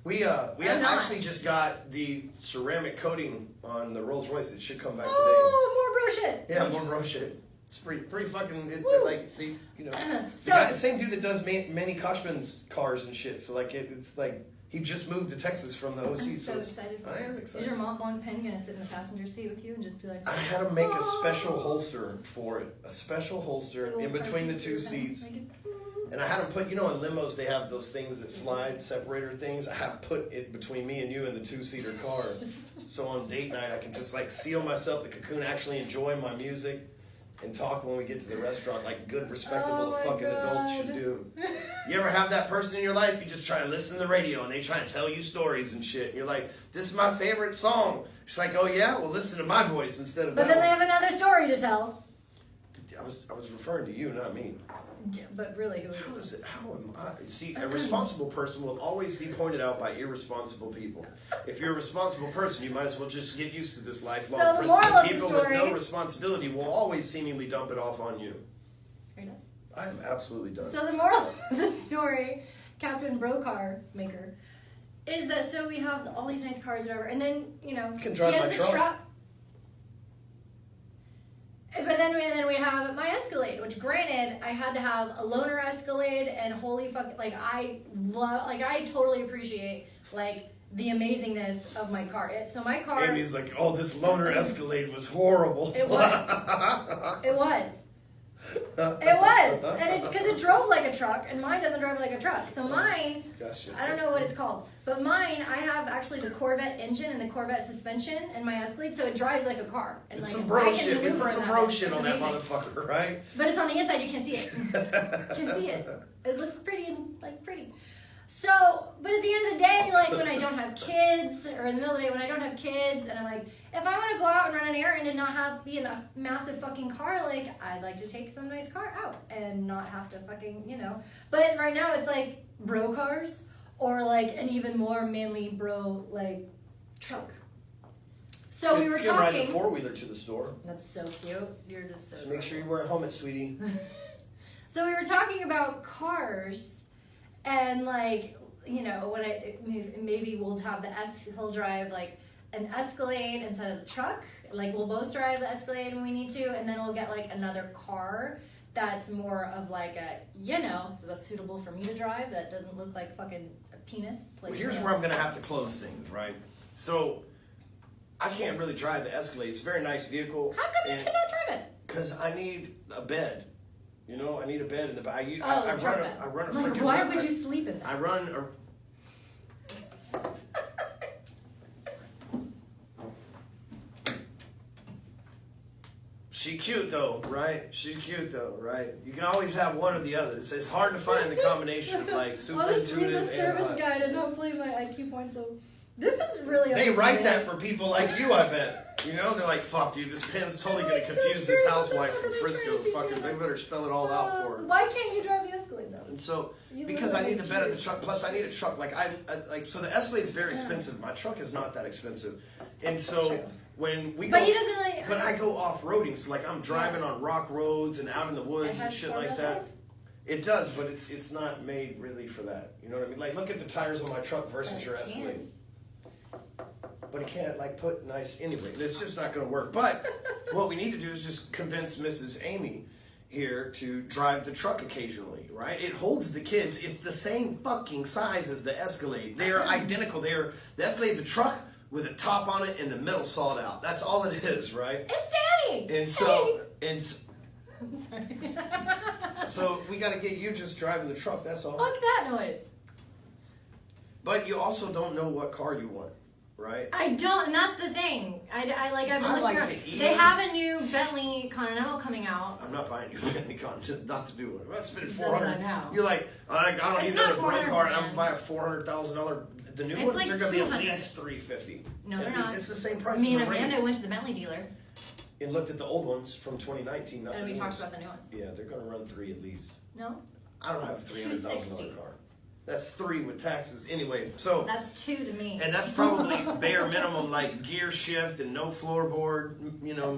We actually just got the ceramic coating on the Rolls Royce. It should come back today. Oh, more bro shit. Yeah, more bro shit. It's pretty fucking like they, you know. So, the same dude that does Manny Koshman's cars and shit. So like it's like he just moved to Texas from the OC. I'm so excited for I you. am excited. Is your Mont Blanc pen gonna sit in the passenger seat with you and just be like? I had to make a special holster for it. A special holster in between the two seats. And I had to put, you know, in limos they have those things that slide, separator things. I have to put it between me and you in the two-seater car. So on date night I can just like seal myself in the cocoon, actually enjoy my music, and talk when we get to the restaurant like good, respectable fucking adults should do. You ever have that person in your life, you just try and listen to the radio and they try and tell you stories and shit. And you're like, this is my favorite song. It's like, oh yeah? Well, listen to my voice instead of that. But then they have another story to tell. I was referring to you, not me. Yeah, but really, How is it? How am I? See, a responsible person will always be pointed out by irresponsible people. If you're a responsible person, you might as well just get used to this lifelong So the principle. moral of the People story- with no responsibility will always seemingly dump it off on you. Are you done? I am absolutely done. So the moral of the story, Captain Brocar Maker, is that so we have all these nice cars, whatever, and then you know can drive he has my the truck. truck. But then we have my Escalade, which granted I had to have a loaner Escalade, and holy fuck, like I totally appreciate like the amazingness of my car. So my car. Amy's like, oh, this loaner Escalade was horrible. It was. It was. And because it drove like a truck, and mine doesn't drive like a truck. So mine, I don't know what it's called, but mine, I have actually the Corvette engine and the Corvette suspension and my Escalade, so it drives like a car. And It's like, some bro I can shit. We maneuver put in some that bro thing. shit It's on that amazing. motherfucker, right? But it's on the inside, you can't see it. You can see it. It looks pretty and like pretty. So, but at the end of the day, like when I don't have kids, or in the middle of the day when I don't have kids, and I'm like, if I want to go out and run an errand and not be in a massive fucking car, like I'd like to take some nice car out and not have to fucking, you know. But right now it's like bro cars, or like an even more manly bro like truck. So we were You can ride talking. the four-wheeler to the store. That's so cute. You're just so. Just make sure you wear a helmet, sweetie. So we were talking about cars. And like, you know, when maybe we'll have he'll drive like an Escalade instead of the truck. Like we'll both drive the Escalade when we need to, and then we'll get like another car that's more of like a, you know, so that's suitable for me to drive. That doesn't look like fucking a penis. Like, Well, here's where I'm gonna have to close things, right? So I can't really drive the Escalade. It's a very nice vehicle. How come you cannot drive it? Because I need a bed. You know, I need a bed in the back. I run a like, freaking. why would you sleep in that? I run a. She cute though, right? She's cute though, right? You can always have one or the other. It's hard to find the combination of like super I'll just read the intuitive service and guide, and hopefully my IQ points will. This is really. They write amazing. that for people like you, I bet. You know, they're like, fuck, dude, this pen's totally gonna confuse this housewife from Frisco. Fucking, they better spell it all out for her. Why can't you drive the Escalade though? And so, You because I need the bed of the cheers. truck, plus I need a truck. Like so the Escalade's very expensive. My truck is not that expensive, and so true. when we But go, he doesn't really. but I go off roading, so like I'm driving on rock roads and out in the woods and shit like that. It does, but it's not made really for that. You know what I mean? Like look at the tires on my truck versus your Escalade. But it can't like put nice anyway. It's just not going to work. But what we need to do is just convince Mrs. Amy here to drive the truck occasionally, right? right? It holds the kids. It's the same fucking size as the Escalade. They are identical. The Escalade's a truck with a top on it and the middle sawed out. That's all it is, right? It's Danny! And so, Sorry. so we got to get you just driving the truck, that's all. Fuck that noise. But you also don't know what car you want, right? I don't, and that's the thing. I've been looking like around. the E. They have a new Bentley Continental coming out. I'm not buying you Bentley Continental, not to do it. I'm not spending It says that $400. now. You're like, I don't It's need another not brand car. $400, I'm buying a $400,000. The new It's ones like are going to be at $200. least $350. No, they're It's- not. It's the same price. Me and as a Amanda regular. went to the Bentley dealer, And looked at the old ones from 2019. and we talked about the new ones. Yeah, they're going to run 3 at least. No? I don't have a $300,000 $260. car. That's 3 with taxes. Anyway, so. That's 2 to me. And that's probably bare minimum, like gear shift and no floorboard,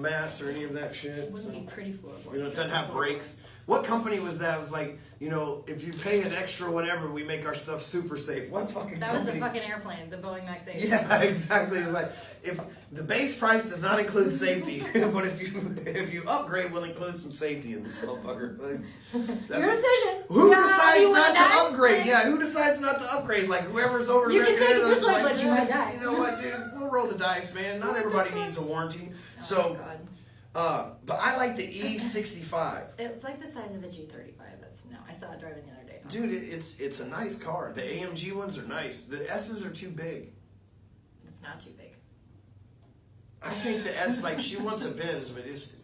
mats or any of that shit. It So, wouldn't be pretty floorboards. it doesn't have brakes. What company was that? It was like, if you pay an extra whatever, we make our stuff super safe. What fucking That was company? the fucking airplane, the Boeing Max 8. Yeah, exactly. It's like, if the base price does not include safety, but if you upgrade, we'll include some safety in this motherfucker. Like, Your decision. Who Yeah, decides you not wanna to die? upgrade? Yeah, who decides not to upgrade? Like whoever's over You can American take it Airlines this is way, like, but you might die. You know what, dude? We'll roll the dice, man. Not everybody needs a warranty. Oh, So, God. but I like the E65. It's like the size of a G35. I saw it driving the other day. Dude, it's a nice car. The AMG ones are nice. The S's are too big. It's not too big. I think the S, like, she wants a Benz, but it's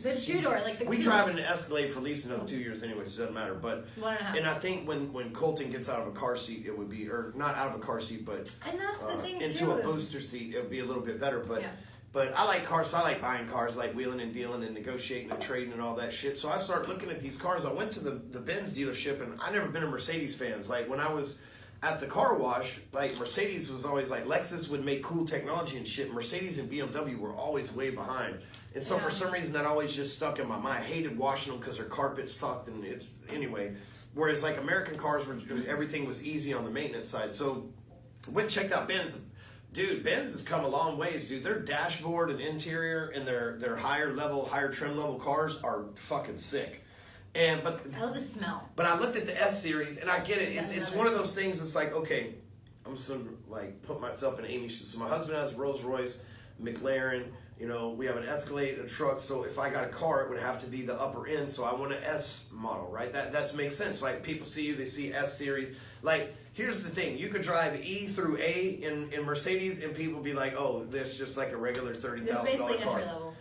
The 2-door, like the we coupe. drive an Escalade for at least another 2 years anyway, so it doesn't matter. But 1.5. and I think when Colton gets out of a car seat, it would be, or not out of a car seat, but And that's the thing into too. a booster seat, it would be a little bit better. But Yeah. but I like cars. So I like buying cars, like wheeling and dealing and negotiating and trading and all that shit. So I started looking at these cars. I went to the Benz dealership, and I never been a Mercedes fan. Like when I was at the car wash, like Mercedes was always like, Lexus would make cool technology and shit. Mercedes and BMW were always way behind. And so Yeah. for some reason that always just stuck in my mind. I hated washing them because their carpet sucked and anyway. Whereas like American cars were, everything was easy on the maintenance side. So went and checked out Benz. Dude, Benz has come a long ways, dude. Their dashboard and interior and their higher trim level cars are fucking sick. I love the smell. But I looked at the S series, and I get it. That's It's another one of those things. It's like, okay, I'm just gonna like put myself in Amy's shoes. So my husband has a Rolls Royce, McLaren. We have an Escalade, a truck. So if I got a car, it would have to be the upper end. So I want an S model, right? That makes sense. Like people see you, they see S series. Like here's the thing: you could drive E through A in Mercedes, and people be like, oh, that's just like a regular $30,000 It's basically car. entry level.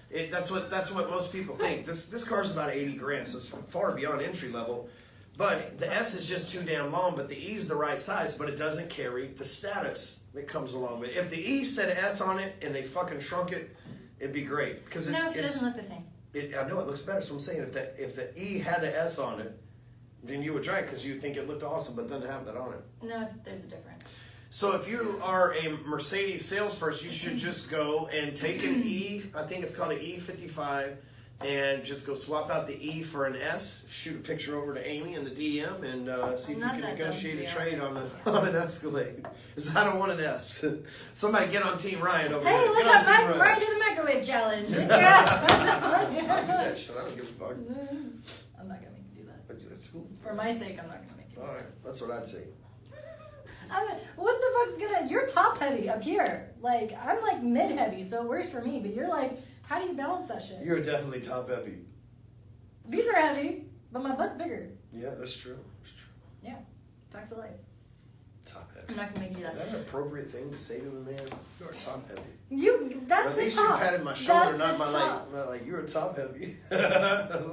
That's what most people think. This car's about $80,000, so it's far beyond entry level. But the S is just too damn long, but the E is the right size, but it doesn't carry the status that comes along with it. If the E said S on it and they fucking shrunk it, it'd be great. Because No, it doesn't look the same. I know it looks better, so I'm saying if the E had an S on it, then you would drive because you'd think it looked awesome, but doesn't have that on it. No, there's a difference. So if you are a Mercedes salesperson, you should just go and take an E, I think it's called an E55, and just go swap out the E for an S, shoot a picture over to Amy in the DM, and see if you Not can that negotiate dumb, a to trade be on an Escalade. Because I don't want an S. Somebody get on Team Ryan over Hey, here. let's Get on have Team Ryan do the microwave challenge. Get your ass I'll do that shit. I don't give a fuck. I'm not gonna make you do that. But that's cool. For my sake, I'm not gonna make you. All right, that's what I'd say. What the fuck's gonna? You're top heavy up here. Like I'm like mid heavy, so it works for me. But you're like, how do you balance that shit? You're definitely top heavy. These are heavy, but my butt's bigger. Yeah, that's true. That's true. Yeah, facts of life. Top heavy. I'm not gonna make you do Is that. that an appropriate thing to say to a man? You're top heavy. You. That's At the least you top. patted my shoulder, That's not the my top. leg. Like, you're a top heavy. That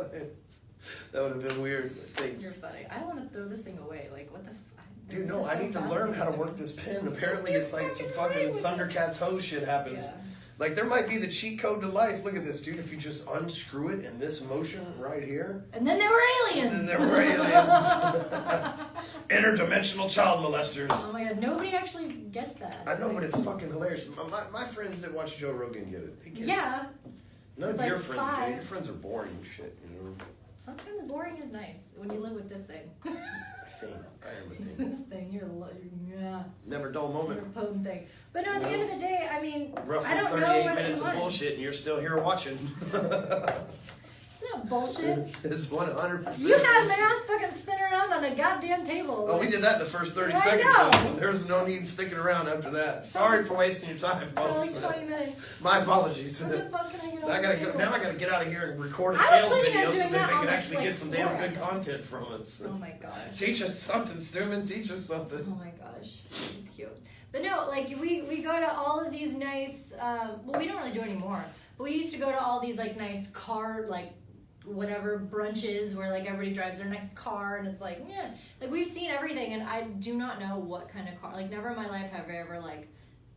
would have been weird. Thanks. You're funny. I don't want to throw this thing away. Like what the. Dude, no, I need to learn how to work this pen. Apparently, it's like some fucking Thundercats hose shit happens. Yeah. Like, there might be the cheat code to life. Look at this, dude. If you just unscrew it in this motion right here. And then there were aliens. And then there were aliens. Interdimensional child molesters. Oh my god, nobody actually gets that. I know, but it's fucking hilarious. My friends that watch Joe Rogan get it. They get Yeah. it. None of It's your like friends get it. 5. Your friends are boring and shit, you know. Sometimes boring is nice when you live with this thing. Thing. I am a thing. This thing, you're yeah. Never dull You're moment. a potent thing. But no, at the end of the day, I mean, Roughly I don't know 38 what minutes we of want. bullshit, and you're still here watching. It's not that bullshit? It's 100%. You had my ass fucking spin around on a goddamn table. Oh, we did that the first 30 I seconds, know. though, so there's no need sticking around after that. Sorry for wasting your time, For folks. like 20 minutes. My apologies. What the fuck can I get on I gotta the go, table? now I gotta get out of here and record a I was sales planning on video so doing that that they on can the, actually like, get some damn floor. good content from us. Oh my gosh. Teach us something, Stewman. Teach us something. Oh my gosh. It's cute. But no, like we go to all of these nice, well, we don't really do it anymore. But we used to go to all these like nice car, like whatever brunches where like everybody drives their next car and it's like, yeah. Like we've seen everything and I do not know what kind of car. Like never in my life have I ever like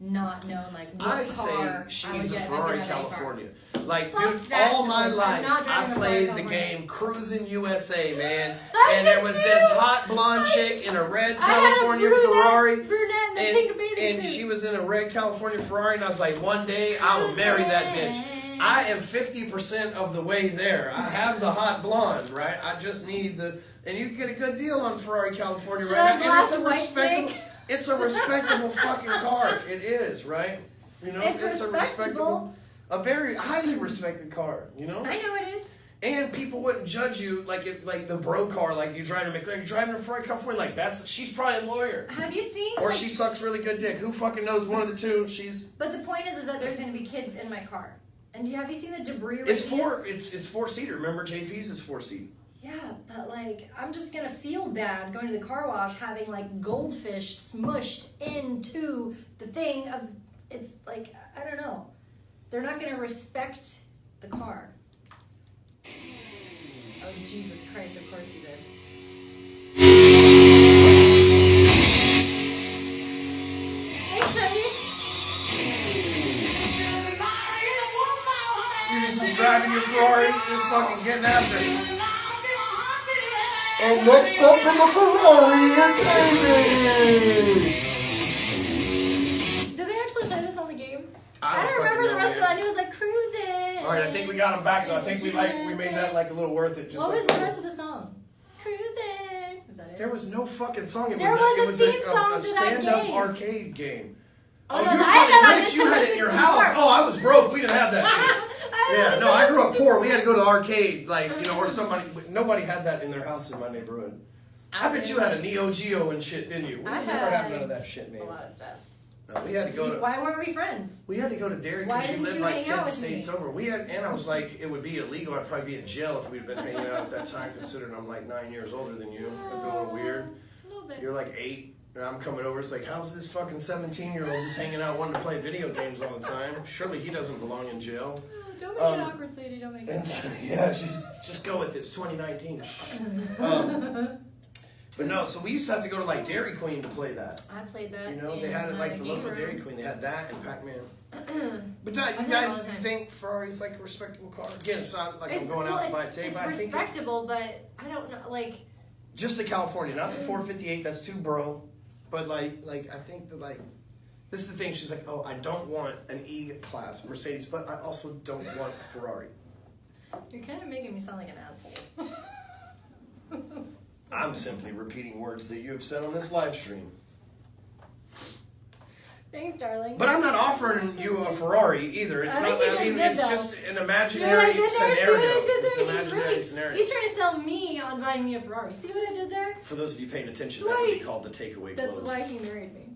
not known like what I car say she I would needs a get if I Ferrari could have any car. California. Like, Fuck dude, that all my noise. I'm life not I driving a played Ferrari the California. game Cruising USA, man. I And did there was too. this hot blonde chick in a red I had a California brunette Ferrari. in the pink bathing And suit. she was in a red California Ferrari, and I was like, one day I will marry that bitch. I am 50% of the way there. I have the hot blonde, right? I just need the, and you can get a good deal on Ferrari California Should right I now. And blast it's a White respectable, Snake? it's a respectable fucking car. It is, right? You know, It's a respectable, a very highly respected car. You know, I know it is. and people wouldn't judge you like if like the bro car, like you driving a McLaren, you're driving a Ferrari California, like she's probably a lawyer. Have you seen? Or like, she sucks really good dick. Who fucking knows? One of the two. She's. But the point is that there's going to be kids in my car. And have you seen the debris? It's radius? it's 4-seater. Remember, JP's is 4-seat. Yeah, but like I'm just gonna feel bad going to the car wash having like goldfish smushed into the thing of. It's like I don't know. They're not gonna respect the car. Oh Jesus Christ! Of course he did. Thanks, Teddy. You're just driving your Ferrari, just fucking getting after it. And next up from the Ferrari is Amy. Did they actually play this on the game? I I don't don't remember the fucking rest know, of it. I knew it was like cruising. All right, I think we got him back though. I think we made that like a little worth it. Just What like was the rest of the song? Cruising. Was that it? There was no fucking song. It There was was a theme song a to that stand-up game. arcade game. Oh, Oh, no, you I had that on fucking rich. the You had it in your Nintendo house. 64. Oh, I was broke. We didn't have that shit. Yeah, no, I grew up poor. We had to go to the arcade, like, you know, or nobody had that in their house in my neighborhood. I bet you had a Neo Geo and shit, didn't you? We I never had had none of that shit, man. a lot of stuff. No, we had to go to. Why weren't we friends? We had to go to Derry Why because she didn't lived you like hang out 10 with states me? over. And I was like, it would be illegal. I'd probably be in jail if we'd been hanging out at that time, considering I'm like 9 years older than you. That'd be a little weird. A little bit. You're like 8, and I'm coming over. It's like, how's this fucking 17-year-old just hanging out wanting to play video games all the time? Surely he doesn't belong in jail. Oh, don't make it awkward, sweetie. Don't make it And awkward. yeah, just go with it. It's 2019. But no, so we used to have to go to like Dairy Queen to play that. I played that. You know, they in, had it like the game local room. Dairy Queen. They had that and Pac-Man. But I you play it guys all the time. think Ferrari's like a respectable car? Again, it's not like I'm going well, out to buy it today, it's but I think respectable, but I don't know. Like, just the California, not the 458. That's too bro. But like I think that like this is the thing. She's like, oh, I don't want an E-Class Mercedes, but I also don't want a Ferrari. you're kind of making me sound like an asshole. I'm simply repeating words that you have said on this live stream. Thanks, darling. But I'm not offering you a Ferrari either. It's I not. think you I mean, just did, it's though. just an See what I imaginary did there? See what scenario. I did It's an there? imaginary scenario. He's trying to sell me on buying me a Ferrari. See what I did there? For those of you paying attention, That's that would be why- called the takeaway That's close. why he married me.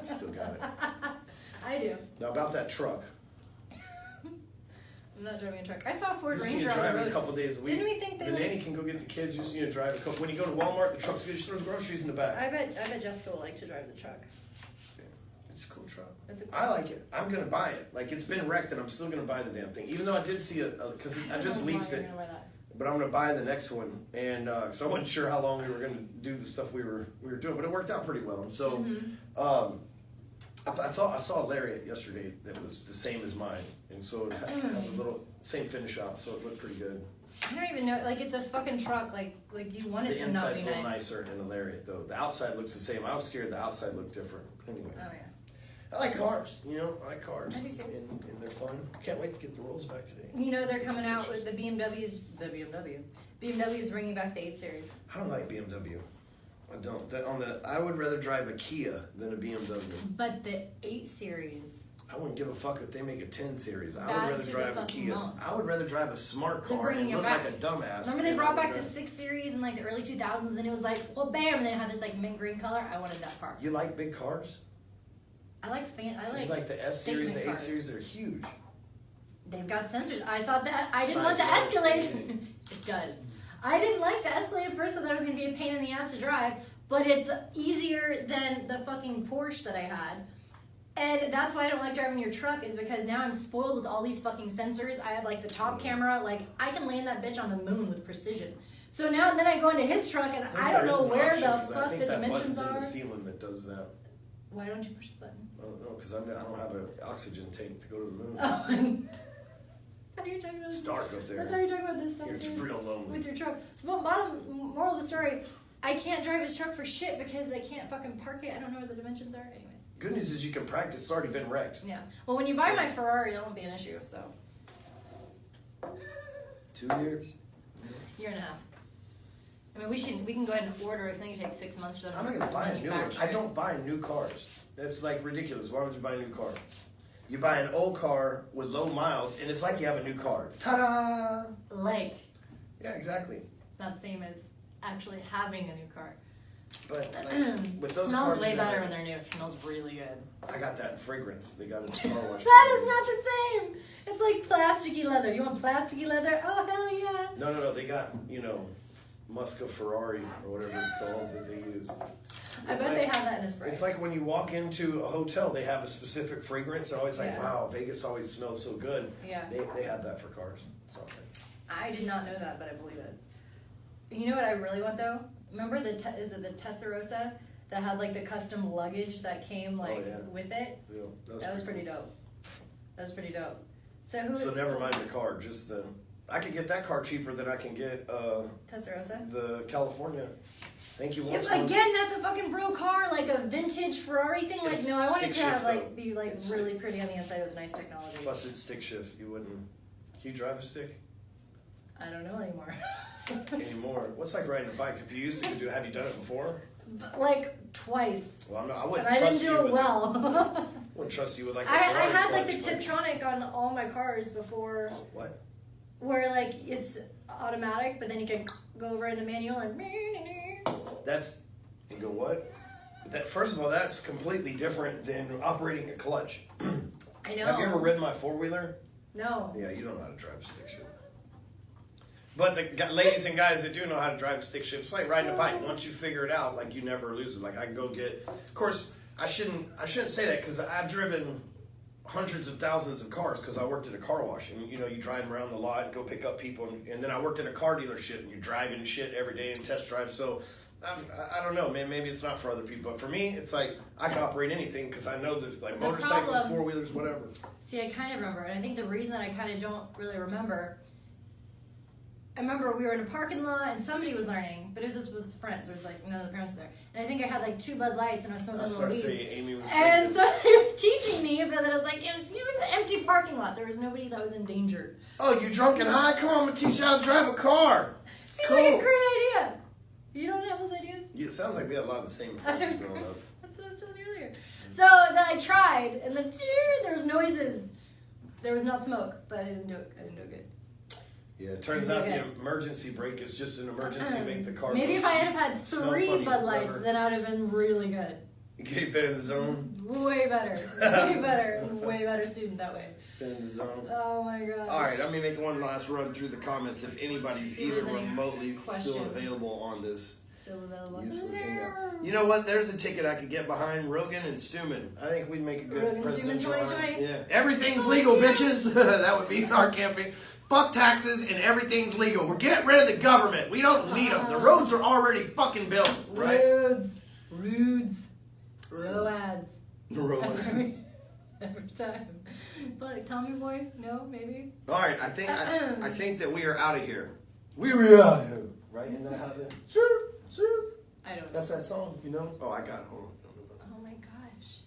Still got it. I do. Now about that truck. I'm not driving a truck. I saw a Ford You just need Ranger to on drive the it a road. couple days a week. Didn't we think they the like- nanny can go get the kids. You just need to drive a couple. When you go to Walmart, the truck's good. Just throws groceries in the back. I bet Jessica will like to drive the truck. It's a cool truck. It's a cool I like it. I'm gonna buy it. Like it's been wrecked, and I'm still gonna buy the damn thing. Even though I did see because I just don't know why leased you're it. gonna buy that. But I'm gonna buy the next one, and so I wasn't sure how long we were gonna do the stuff we were doing, but it worked out pretty well. And so, I saw a Lariat yesterday that was the same as mine, and so it had a little same finish out, so it looked pretty good. I don't even know. Like it's a fucking truck. Like you want it The to not inside's be a little nice. nicer in the Lariat, though. The outside looks the same. I was scared the outside looked different. Anyway, Oh yeah. I like cars. You know, I like cars, I do too. and they're fun. Can't wait to get the rolls back today. You know they're coming out with the BMWs. The BMW. BMW's bringing back the 8 Series. I don't like BMW. I don't. I would rather drive a Kia than a BMW. But the 8 Series. I wouldn't give a fuck if they make a 10 series. I Bad would rather to drive the a fucking Kia. bone. I would rather drive a smart They're car and bringing it look back. like a dumbass. Remember they and brought I would back the drive- 6 Series in like the early 2000s, and it was like, well, bam, and then it had this like mint green color. I wanted that car. You like big cars? I like You like the S series, statement the 8 cars. series? They're huge. They've got sensors. I thought that I didn't want the Size Escalade. matters. It does. I didn't like the Escalade first, so that it was gonna be a pain in the ass to drive. But it's easier than the fucking Porsche that I had. And that's why I don't like driving your truck, is because now I'm spoiled with all these fucking sensors. I have like the top camera, like I can land that bitch on the moon with precision. So now and then I go into his truck and I don't know where the fuck the dimensions I think that button's in are. the ceiling that does that. Why don't you push the button? I don't know, because I don't have an oxygen tank to go to the moon. Oh. How are you talking about? It's dark up I thought there. you were talking about this It's sensors real lonely. with your truck. So moral of the story, I can't drive his truck for shit because I can't fucking park it. I don't know where the dimensions are. Anyways. Good news is you can practice. It's already been wrecked. Yeah. Well, when you buy my Ferrari, that won't be an issue. So 2 years. year and a half. I mean, we can go ahead and order. I think it takes 6 months for them. I'm not gonna buy a new one. manufacture I it. don't buy new cars. That's like ridiculous. Why would you buy a new car? You buy an old car with low miles, and it's like you have a new car. Ta-da! Like, Yeah, exactly. not the same as actually having a new car. But like, with those Smells cars, way you know, better when they're new. It smells really good. I got that fragrance. They got it in the car wash. That is not the same. It's like plasticky leather. You want plasticky leather? Oh hell yeah! No. They got, Musca Ferrari or whatever it's called that they use. I bet they have that in a spray. It's like when you walk into a hotel, they have a specific fragrance. And always like, Yeah. wow, Vegas always smells so good. Yeah. They have that for cars. So, I did not know that, but I believe it. You know what I really want though? Remember is it the Testarossa that had like the custom luggage that came like yeah. with it? yeah, That was pretty dope. That was pretty dope. So So never mind the car, just the. I could get that car cheaper than I can get Testarossa? the California. Thank you Yeah, once. again, that's a fucking bro car, like a vintage Ferrari thing. Like, It's no, I want it stick to have shift, like though. be like It's really pretty on the inside with nice technology. Plus it's stick shift. You wouldn't. Can you drive a stick I don't know anymore. anymore? What's like riding a bike? If you used to do, have you done it before? Like twice, Well, I but wouldn't I didn't trust you. do it with well. Wouldn't trust you with like. A I Ferrari had like the clutch, Tiptronic on all my cars before, What? where like it's automatic, but then you can go over into manual and. That's. And go what? That first of all, that's completely different than operating a clutch. I know. Have you ever ridden my 4-wheeler? No. Yeah, you don't know how to drive a stick shift. But the ladies and guys that do know how to drive a stick shift, it's like riding a bike. Once you figure it out, like you never lose it. Like I can go get. Of course, I shouldn't say that because I've driven hundreds of thousands of cars because I worked at a car wash, and you drive around the lot and go pick up people, and then I worked at a car dealership, and you're driving shit every day and test drive. So I don't know, man. Maybe it's not for other people, but for me, it's like I can operate anything because I know that like motorcycles, problem- 4-wheelers, whatever. See, I kind of remember, and I think the reason that I kind of don't really remember. I remember we were in a parking lot and somebody was learning, but it was just with friends. There was like none of the parents were there, and I think I had like 2 Bud Lights and I was smoking I a little started weed. saying Amy was. And drinking. so he was teaching me, but then I was like, it was an empty parking lot. There was nobody that was endangered. Oh, you drunk and high? Come on, I'm gonna teach you how to drive a car. It's Seems cool. like a great idea. You don't have those ideas? Yeah, it sounds like we had a lot of the same friends growing up. That's what I was telling you earlier. So then I tried, and then there was noises. There was not smoke, but I didn't do it. I didn't do it good. Yeah, it turns out the emergency brake is just an emergency to make the car. Maybe if I had had smell 3 funny, Bud Lights, whatever. then I would have been really good. You get better in the zone. Way better. Way better. Way better student that way. Better in the zone. Oh my god. All right, let me make one last run through the comments. If anybody's See if even there's any remotely still questions. available on this Still available. useless hangout. You know what? There's a ticket I could get behind Rogan and Stewman. I think we'd make a good Rogan, Stewman presidential 2020? line. Yeah, everything's legal, bitches. That would be our campaign. Fuck taxes and everything's legal. We're getting rid of the government. We don't need them. The roads are already fucking built, right? Roads. Roads. Roads. Every time. But Tommy Boy? No, maybe? All right, I think that we are out of here. We are out of here. Right? Isn't that how the... Sure. I don't know. That's that song, you know? Oh, I got it. Hold on. Oh my gosh.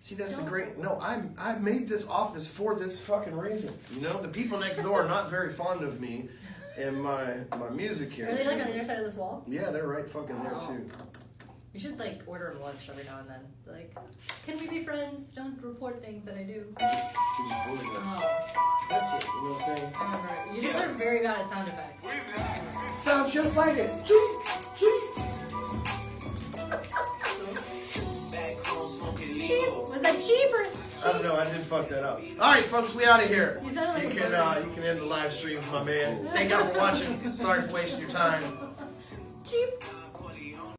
See, that's the great... No, I made this office for this fucking reason. You know? The people next door are not very fond of me and my music here. Are they like on the other side of this wall? Yeah, they're right fucking there, too. You should like order him lunch every now and then. Like, can we be friends? Don't report things that I do. Oh, That's it, you know what I'm saying? I remember. You just are very bad at sound effects. Sounds just like it. Was that cheaper? I don't know, I did fuck that up. Alright folks, we out of here. You sounded like You can end the live streams, my man. Thank y'all for watching. Sorry for wasting your time. Cheap.